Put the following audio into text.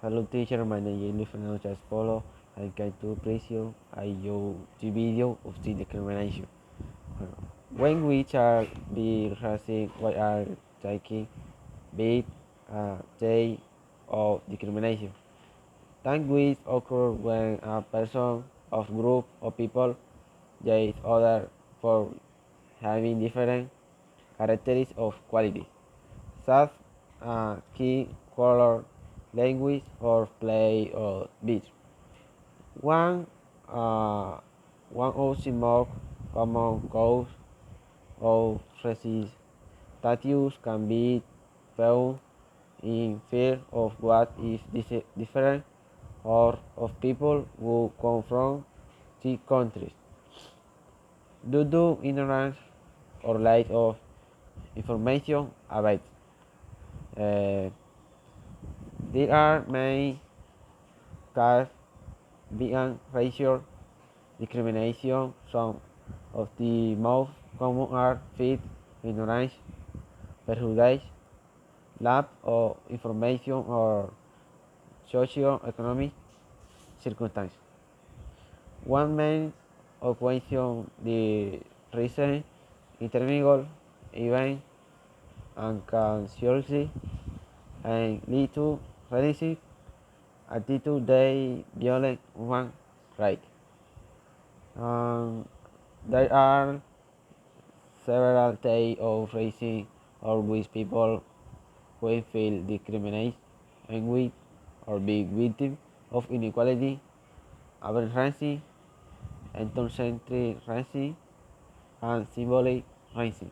Hello teacher, my name is Fernando Polo. I'm going to present the video of the discrimination. When we are be raising, we are taking bit day of discrimination. Language occur when a person of group of people judge other for having different characteristics of quality, such as skin color, language, or play or beat. One, uh, one of the most common causes of racist tattoos can be found in fear of what is different or of people who come from the countries due to ignorance or lack of information about. Uh, there are many cases beyond racial discrimination. Some of the most common are fear, ignorance, prejudice, lack of information, or socio-economic circumstances. One main equation the recent intermingle event and can seriously and lead to racist attitude they violate human rights. Um, there are several types of racism or with people who feel discriminated and weak or be victims of inequality, urban racism, ethnocentric racism, and symbolic racism.